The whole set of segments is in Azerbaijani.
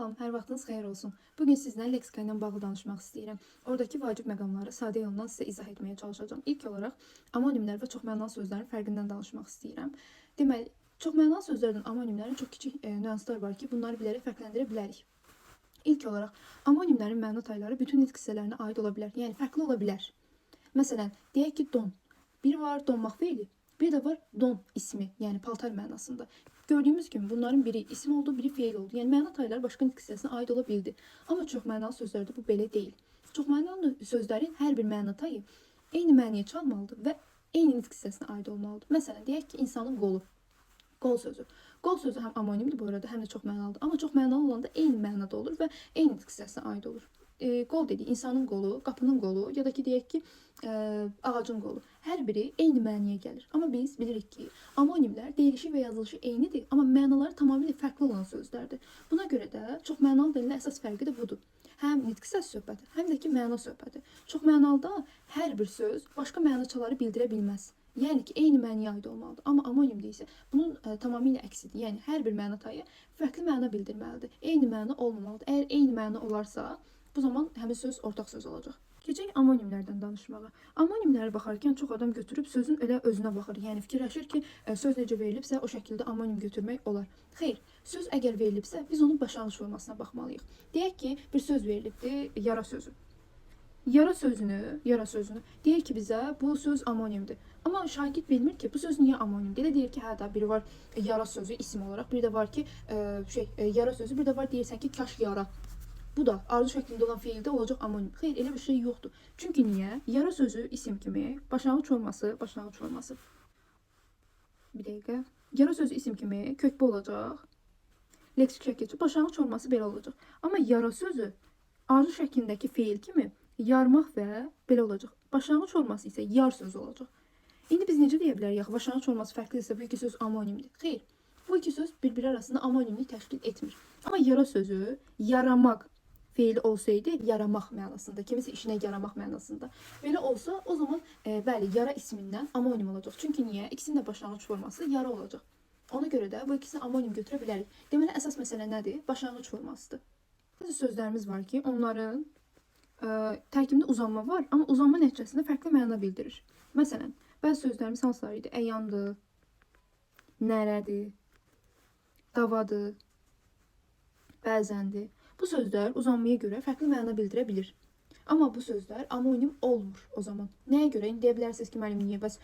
Salam, hər vaxtınız xeyir olsun. Bugün sizinlə leksika ilə bağlı danışmaq istəyirəm. Oradakı vacib məqamları sadə yolla sizə izah etməyə çalışacağam. İlk olaraq amonimlər və çoxmənalı sözlərin fərqindən danışmaq istəyirəm. Deməli, çoxmənalı sözlərdən amonimlərin çox kiçik nüanslar var ki, bunları bilərək fərqləndirə bilərik. İlk olaraq amonimlərin məna tayları bütün nitq hissələrinə aid ola bilər, yəni fərqli ola bilər. Məsələn, deyək ki, don. Biri var donmaq feili, bir də var don ismi, yəni paltar mənasında. Gördüyümüz kimi bunların biri isim oldu, biri feil oldu. Yəni məna tayları başqa nitq hissəsinə aid ola bildi. Amma çoxmənalı sözlərdə bu belə deyil. Çoxmənalı sözlərin hər bir məna tayı eyni məniyə çalmalıdır və eyni nitq hissəsinə aid olmalıdır. Məsələn, deyək ki, insanın qolu. Qol sözü. Qol sözü həm amonimdir bu arada, həm də çoxmənalıdır. Amma çoxmənalı olanda eyni mənada olur və eyni nitq hissəsinə aid olur. Qol dedik, insanın qolu, qapının qolu ya da ki deyək ki, ağacın qolu. Hər biri eyni məniyə gəlir. Amma biz bilirik ki, amonimlər deyilişi və yazılışı eynidir, amma mənaları tamamilə fərqli olan sözlərdir. Buna görə də çoxmənalı dilin əsas fərqi də budur. Həm nitq hissəsi söhbəti, həm də ki məna söhbəti. Çoxmənalıda hər bir söz başqa mənaçaları bildirə bilməz. Yəni ki, eyni məniyə aid olmalıdır. Amma amonimdə isə bunun tamamilə əksidir. Yəni hər bir məna tayı fərqli məna bildirməlidir. Eyni məna olmamalıdır. Əgər eyni məna olarsa, bu zaman həmin söz ortaq söz olacaq. Keçək amonimlərdən danışmağa. Amonimlərə baxarkən çox adam götürüb sözün elə özünə baxır. Yəni fikirləşir ki, söz necə verilibsə, o şəkildə amonim götürmək olar. Xeyr, söz əgər verilibsə, biz onun başlanğıc formasına baxmalıyıq. Deyək ki, bir söz verilibdir, yara sözü. Yara sözünü deyir ki bizə bu söz amonimdir. Amma şagird bilmir ki bu söz niyə amonimdir. Elə deyir ki, hə da biri var yara sözü isim olaraq, bir də var ki yara sözü, bir də var deyirsən ki kaş yara. Bu da arzu şəklində olan feildə olacaq amonim. Xeyr, elə bir şey yoxdur. Çünki niyə? Yara sözü isim kimi, başlanğıc forması. Bir dəqiqə. Yara sözü isim kimi kökbə olacaq. Leksik şəkildə başlanğıc forması belə olacaq. Amma yara sözü arzu şəklindəki feil kimi yarmaq və belə olacaq. Başlanğıc forması isə yar sözü olacaq. İndi biz necə deyə bilərik? Başlanğıc forması fərqlidirsə bu iki söz amonimdir. Xeyr, bu iki söz bir-biri arasında amonimlik təşkil etmir. Amma yara sözü yaramaq feili olsaydı yaramaq mənasında, kimisə işinə yaramaq mənasında. Belə olsa, o zaman bəli, yara ismindən amonim olacaq. Çünki niyə? İkisinin də başlanğıc forması yara olacaq. Ona görə də bu ikisini amonim götürə bilərik. Deməli, əsas məsələ nədir? Başlanğıc formasıdır. Bəzi sözlərimiz var ki, onların tərkibində uzanma var, amma uzanma nəticəsində fərqli məna bildirir. Məsələn, bəzi sözlərimiz hansılar idi? Əyandır, nərədir, davadır, bəzəndir. Bu sözlər uzanmaya görə fərqli məna bildirə bilir. Amma bu sözlər amonim olmur o zaman. Nəyə görə? İndi deyə bilərsiniz ki, müəllim, niyə bəs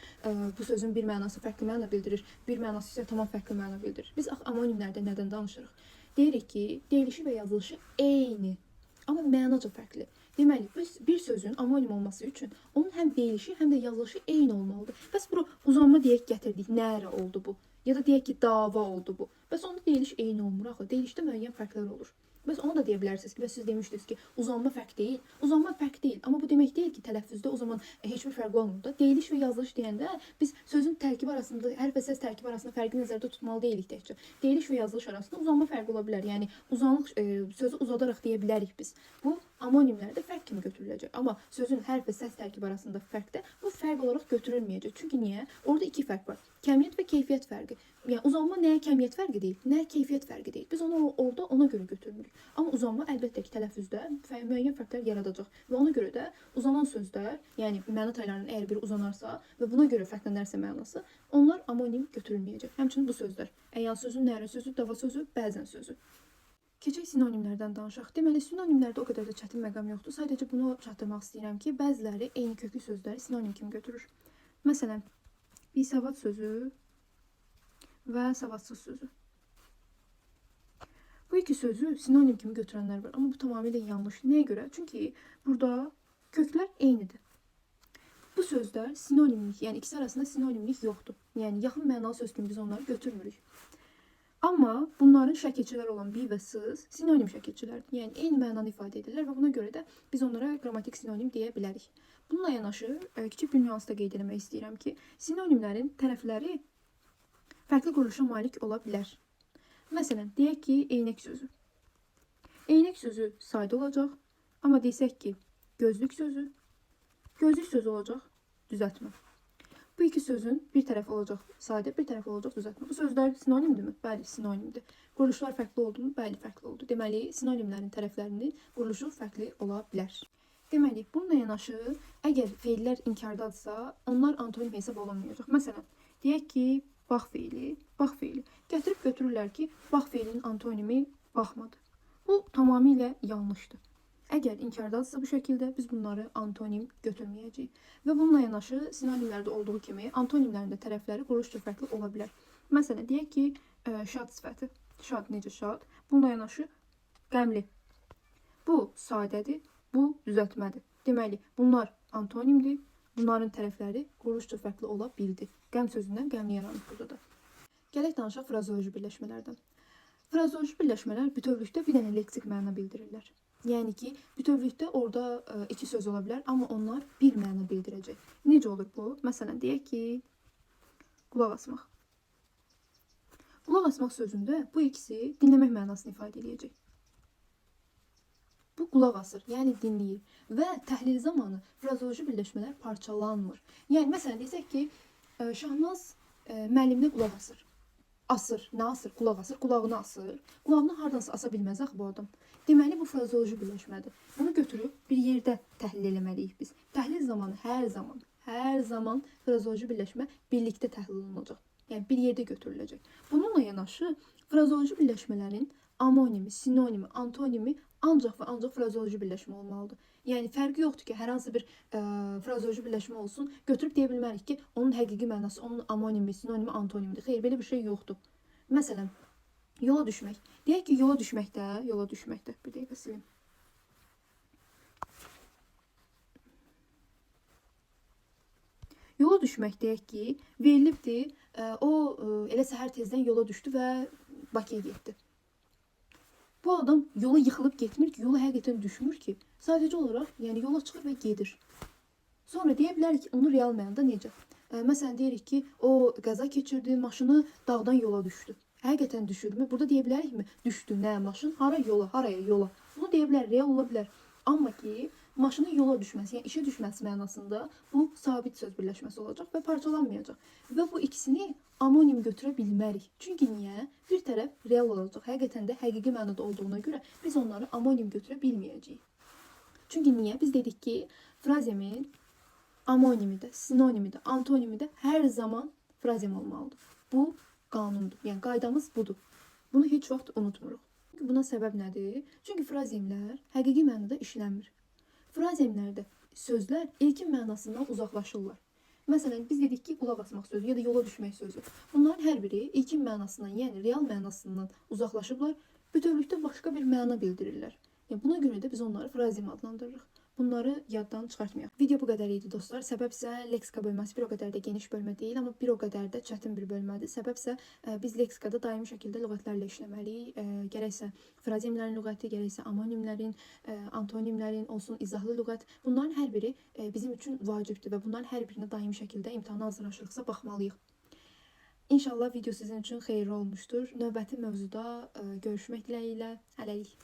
bu sözün bir mənası fərqli məna bildirir, bir mənası isə tamam fərqli məna bildirir. Biz amonimlərdə nədən danışırıq? Deyirik ki, deyilişi və yazılışı eyni, amma mənaca fərqli. Deməli, bir sözün amonim olması üçün onun həm deyilişi, həm də yazılışı eyni olmalıdır. Bəs bura uzanma deyək gətirdik, nərə oldu bu? Ya da deyək ki, dava oldu bu. Bəs onda deyiliş eyni olmur axı. Deyilişdə müəyyən fərqlər olur. Bəs onu da deyə bilərsiniz ki, bəs siz demişdiniz ki, uzanma fərq deyil. Uzanma fərq deyil, amma bu demək deyil ki, tələffüzdə o zaman heç bir fərq olmur da. Deyiliş və yazılış deyəndə biz sözün tərkibi arasında, hərf və səs tərkibi arasında fərqi nəzərdə tutmalı deyilik təkcə. Deyiliş və yazılış arasında uzanma fərqi ola bilər. Yəni uzanlıq sözü uzadaraq deyə bilərik biz. Bu amonimlərdə fərq kimi götürüləcək. Amma sözün hərf və səs tərkibi arasında fərqdə bu fərq olaraq götürülməyəcək. Çünki niyə? Orada iki fərq var. Kəmiyyət və keyfiyyət fərqi. Yəni uzanma nəyə kəmiyyət fərqi deyil, nəyə keyfiyyət fərqi deyil. Biz onu orada ona görə götürmürük. Amma uzanma əlbəttə ki, tələffüzdə müəyyən fərqlər yaradacaq və ona görə də uzanan sözlər, yəni məna taylarının əgər biri uzanarsa və buna görə fərqlənərsə mənası, onlar amonim götürülməyəcək. Həmçinin bu sözlər: əyan sözü, nərə sözü, dava sözü, bəzən sözü. Keçək sinonimlərdən danışaq. Deməli, sinonimlərdə o qədər də çətin məqam yoxdur. Sadəcə bunu çatdırmaq istəyirəm ki, bəziləri eyni köklü sözləri sinonim kimi götürür. Məsələn, bisavad sözü və savadsız sözü. Bu iki sözü sinonim kimi götürənlər var, amma bu tamamilə yanlış. Nəyə görə? Çünki burada köklər eynidir. Bu sözlər sinonimlik, yəni ikisi arasında sinonimlik yoxdur. Yəni yaxın mənalı söz kimi biz onları götürmürük. Amma bunların şəkilçilər olan bi və sız sinonim şəkilçilərdir. Yəni eyni mənanı ifadə edirlər və buna görə də biz onlara qrammatik sinonim deyə bilərik. Bununla yanaşı kiçik bir nüans da qeyd etmək istəyirəm ki, sinonimlərin tərəfləri fərqli quruluşa malik ola bilər. Məsələn, deyək ki, eynək sözü. Eynək sözü sadə olacaq, amma desək ki, gözlük sözü olacaq, düzəltmə. Bu iki sözün bir tərəfi olacaq sadə, bir tərəfi olacaq düzəltmə. Bu sözlər sinonimdirmi? Bəli, sinonimdir. Quruluşlar fərqli oldu mu? Bəli, fərqli oldu. Deməli, sinonimlərin tərəflərinin quruluşu fərqli ola bilər. Deməli, bununla yanaşı, əgər feillər inkardadırsa, onlar antonim hesab olunmayacaq. Məsələn, deyək ki, bax feili, bax feili. Gətirib götürürlər ki, bax feilinin antonimi baxmadı. Bu tamamilə yanlışdır. Əgər inkardadırsa bu şəkildə biz bunları antonim götürməyəcəyik. Və bununla yanaşı sinonimlərdə olduğu kimi antonimlərin də tərəfləri quruluşca fərqli ola bilər. Məsələn, deyək ki, şad sifəti. Şad necə şad? Bununla yanaşı qəmli. Bu sadədir, bu düzəltmədir. Deməli, bunlar antonimdir. Bunların tərəfləri quruluşca fərqli ola bildi. Qəm sözündən qəmli yaranır burada da. Gələk danışaq frazeoloji birləşmələrdən. Frazeoloji birləşmələr bütövlükdə bir dənə leksik məna bildirirlər. Yəni ki, bütövlükdə orada iki söz ola bilər, amma onlar bir məna bildirəcək. Necə olur bu? Məsələn, deyək ki, qulaq asmaq. Qulaq asmaq sözündə bu ikisi dinləmək mənasını ifadə edəcək. Bu qulaq asır, yəni dinləyir. Və təhlil zamanı frazeoloji birləşmələr parçalanmır. Yəni, məsələn, desək ki, Şahnaz müəlliminə qulaq asır. Asır, nə asır? Qulaq asır, qulağını asır. Qulağını hardansa asa bilməz axı bu adam. Deməli, bu frazeoloji birləşmədir. Bunu götürüb bir yerdə təhlil eləməliyik biz. Təhlil zamanı hər zaman frazeoloji birləşmə birlikdə təhlil olunacaq. Yəni, bir yerdə götürüləcək. Bununla yanaşı, frazeoloji birləşmələrin amonimi, sinonimi, antonimi ancaq və ancaq frazeoloji birləşmə olmalıdır. Yəni, fərqi yoxdur ki, hər hansı bir frazeoloji birləşmə olsun, götürüb deyə bilmərik ki, onun həqiqi mənası, onun amonimi, sinonimi, antonimidir. Xeyr, belə bir şey yoxdur. Məsələn, yola düşmək. Deyək ki, yola düşməkdə, bir dəqiqə silim. Yola düşmək deyək ki, verilibdir, o elə səhər tezdən yola düşdü və Bakıya getdi. Bu adam yola yıxılıb getmir ki, yola həqiqətən düşmür ki, sadəcə olaraq yəni yola çıxır və gedir. Sonra deyə bilərik ki, onu real mənada necə? Məsələn, deyirik ki, o qəza keçirdi, maşını dağdan yola düşdü. Həqiqətən düşürmü? Burada deyə bilərikmi? Düşdü, nə maşın? Hara yola, haraya yola? Bunu deyə bilər, real ola bilər. Amma ki, maşının yola düşməsi, yəni işə düşməsi mənasında bu sabit söz birləşməsi olacaq və parçalanmayacaq. Və bu ikisini amonim götürə bilmərik. Çünki niyə? Bir tərəf real olacaq. Həqiqətən də həqiqi mənada olduğuna görə biz onları amonim götürə bilməyəcəyik. Çünki niyə? Biz dedik ki, frazemin amonimi də, sinonimi də, antonimi də hər zaman frazem olmalıdır. Bu qanundur. Yəni qaydamız budur. Bunu heç vaxt unutmuruq. Buna səbəb nədir? Çünki frazemlər həqiqi mənada işlənmir. Frazemlərdə sözlər ilkin mənasından uzaqlaşırlar. Məsələn, biz dedik ki, qulaq asmaq sözü ya da yola düşmək sözü. Bunların hər biri ilkin mənasından, yəni real mənasından uzaqlaşıblar, bütövlükdə başqa bir məna bildirirlər. Yəni, buna görə də biz onları frazem adlandırırıq. Bunları yaddan çıxartmayaq. Video bu qədər idi dostlar. Səbəb isə leksika bölməsi bir o qədər də geniş bölmə deyil, amma bir o qədər də çətin bir bölmədir. Səbəb isə biz leksikada daimi şəkildə lüğətlərlə işləməliyik. Gərəksə frazemlərin lüğəti, gərəksə amonimlərin, antonimlərin olsun, izahlı lüğət. Bunların hər biri bizim üçün vacibdir və bunların hər birinə daimi şəkildə imtahana hazırlaşırıqsa baxmalıyıq. İnşallah video sizin üçün xeyirli olmuşdur. Növbəti mövzuda görüşmək diləyilə. Hələlik.